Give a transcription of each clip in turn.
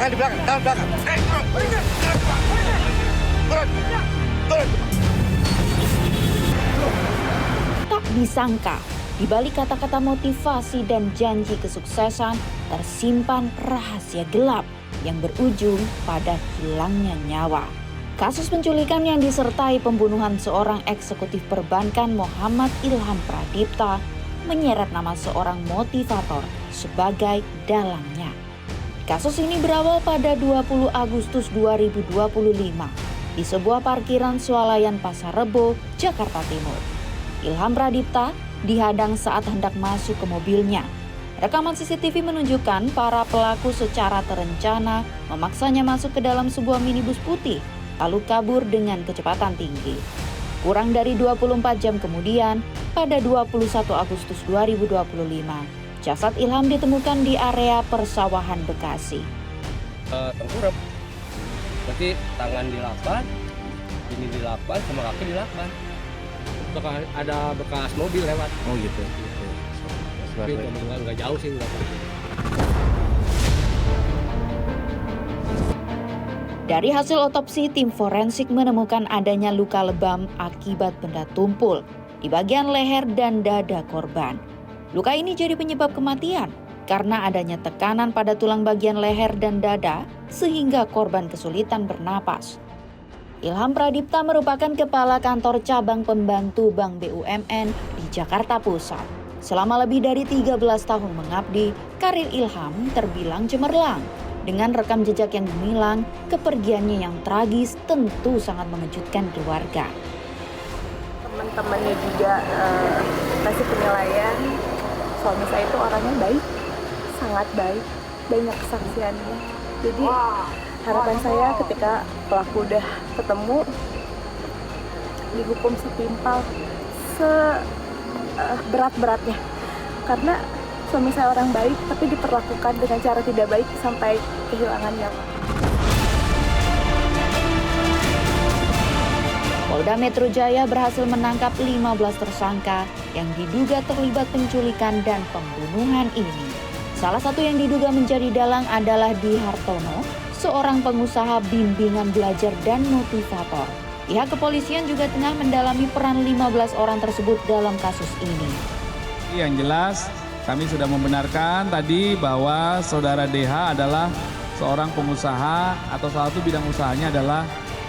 Tangan di belakang, tangan belakang. Turun. Turun. Tak disangka, di balik kata-kata motivasi dan janji kesuksesan, tersimpan rahasia gelap yang berujung pada hilangnya nyawa. Kasus penculikan yang disertai pembunuhan seorang eksekutif perbankan Muhammad Ilham Pradipta menyeret nama seorang motivator sebagai dalangnya. Kasus ini berawal pada 20 Agustus 2025 di sebuah parkiran swalayan Pasar Rebo, Jakarta Timur. Ilham Pradipta dihadang saat hendak masuk ke mobilnya. Rekaman CCTV menunjukkan para pelaku secara terencana memaksanya masuk ke dalam sebuah minibus putih, lalu kabur dengan kecepatan tinggi. Kurang dari 24 jam kemudian, pada 21 Agustus 2025, jasad Ilham ditemukan di area persawahan Bekasi. Tengkurap, berarti tangan dilakban, ini dilakban, sama kaki dilakban. Ada bekas mobil lewat. Oh gitu. Tapi nggak jauh sih, nggak jauh. Dari hasil otopsi, tim forensik menemukan adanya luka lebam akibat benda tumpul di bagian leher dan dada korban. Luka ini jadi penyebab kematian karena adanya tekanan pada tulang bagian leher dan dada sehingga korban kesulitan bernapas. Ilham Pradipta merupakan kepala kantor cabang pembantu Bank BUMN di Jakarta Pusat. Selama lebih dari 13 tahun mengabdi, karir Ilham terbilang cemerlang. Dengan rekam jejak yang gemilang, kepergiannya yang tragis tentu sangat mengejutkan keluarga. Teman-temannya juga kasih penilaian, suami saya itu orangnya baik, sangat baik, banyak kesaksiannya. Jadi harapan saya ketika pelaku udah ketemu, dihukum setimpal, berat-beratnya. Karena suami saya orang baik, tapi diperlakukan dengan cara tidak baik sampai kehilangan nyawa. Polda Metro Jaya berhasil menangkap 15 tersangka yang diduga terlibat penculikan dan pembunuhan ini. Salah satu yang diduga menjadi dalang adalah Di Hartono, seorang pengusaha bimbingan belajar dan motivator. Pihak kepolisian juga tengah mendalami peran 15 orang tersebut dalam kasus ini. Yang jelas, kami sudah membenarkan tadi bahwa saudara DH adalah seorang pengusaha atau salah satu bidang usahanya adalah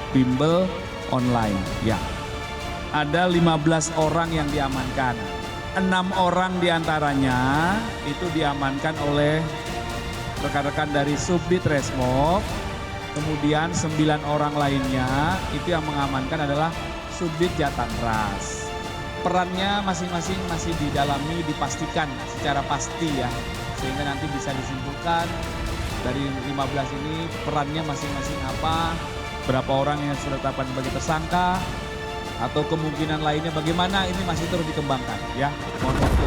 bimbel online. Ya, ada 15 orang yang diamankan. 6 orang diantaranya itu diamankan oleh rekan-rekan dari Subdit Resmob. Kemudian 9 orang lainnya itu yang mengamankan adalah Subdit Jatanras. Perannya masing-masing masih didalami, dipastikan secara pasti ya. Sehingga nanti bisa disimpulkan dari 15 ini perannya masing-masing apa, berapa orang yang sudah ditetapkan sebagai tersangka, atau kemungkinan lainnya bagaimana, ini masih terus dikembangkan ya. Mohon waktu.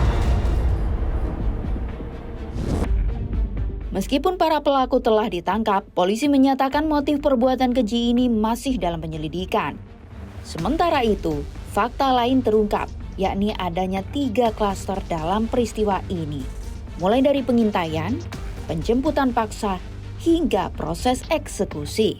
Meskipun para pelaku telah ditangkap, polisi menyatakan motif perbuatan keji ini masih dalam penyelidikan. Sementara itu, fakta lain terungkap, yakni adanya 3 klaster dalam peristiwa ini. Mulai dari pengintaian, penjemputan paksa, hingga proses eksekusi.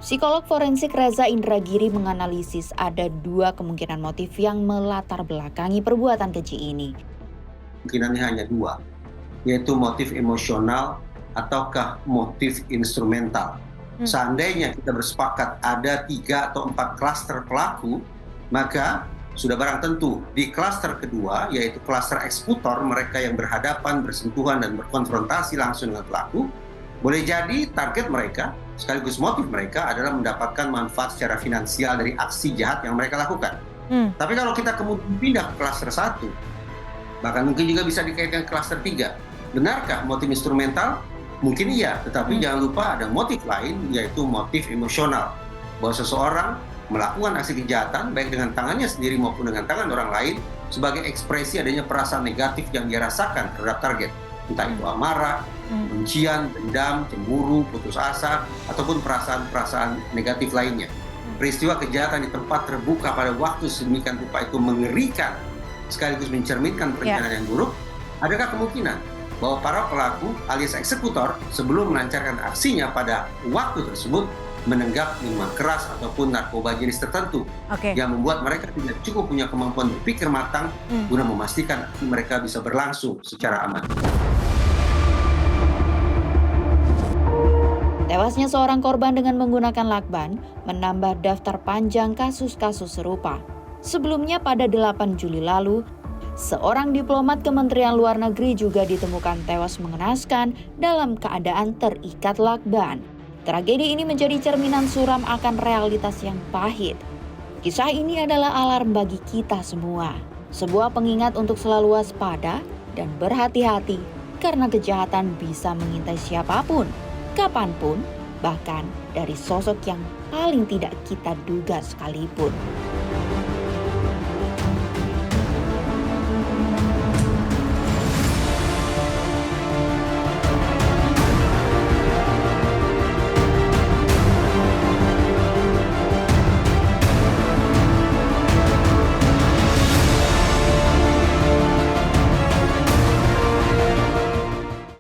Psikolog forensik Reza Indragiri menganalisis ada 2 kemungkinan motif yang melatar belakangi perbuatan keji ini. Kemungkinannya hanya 2, yaitu motif emosional ataukah motif instrumental. Seandainya kita bersepakat ada 3 atau 4 klaster pelaku, maka sudah barang tentu di klaster kedua, yaitu klaster eksekutor, mereka yang berhadapan, bersentuhan, dan berkonfrontasi langsung dengan pelaku, boleh jadi target mereka sekaligus motif mereka adalah mendapatkan manfaat secara finansial dari aksi jahat yang mereka lakukan. Tapi kalau kita kemudian pindah ke klaster 1, bahkan mungkin juga bisa dikaitkan ke klaster 3. Benarkah motif instrumental? Mungkin iya, tetapi jangan lupa ada motif lain, yaitu motif emosional. Bahwa seseorang melakukan aksi kejahatan baik dengan tangannya sendiri maupun dengan tangan orang lain sebagai ekspresi adanya perasaan negatif yang dia rasakan terhadap target. Entah itu amarah, kebencian, dendam, cemburu, putus asa, ataupun perasaan-perasaan negatif lainnya. Peristiwa kejahatan di tempat terbuka pada waktu sedemikian rupa itu mengerikan, sekaligus mencerminkan perencanaan yang buruk. Adakah kemungkinan bahwa para pelaku alias eksekutor sebelum melancarkan aksinya pada waktu tersebut menenggak minuman keras ataupun narkoba jenis tertentu yang membuat mereka tidak cukup punya kemampuan berpikir matang guna memastikan mereka bisa berlangsung secara aman. Tewasnya seorang korban dengan menggunakan lakban menambah daftar panjang kasus-kasus serupa. Sebelumnya pada 8 Juli lalu, seorang diplomat Kementerian Luar Negeri juga ditemukan tewas mengenaskan dalam keadaan terikat lakban. Tragedi ini menjadi cerminan suram akan realitas yang pahit. Kisah ini adalah alarm bagi kita semua. Sebuah pengingat untuk selalu waspada dan berhati-hati karena kejahatan bisa mengintai siapapun, kapanpun, bahkan dari sosok yang paling tidak kita duga sekalipun.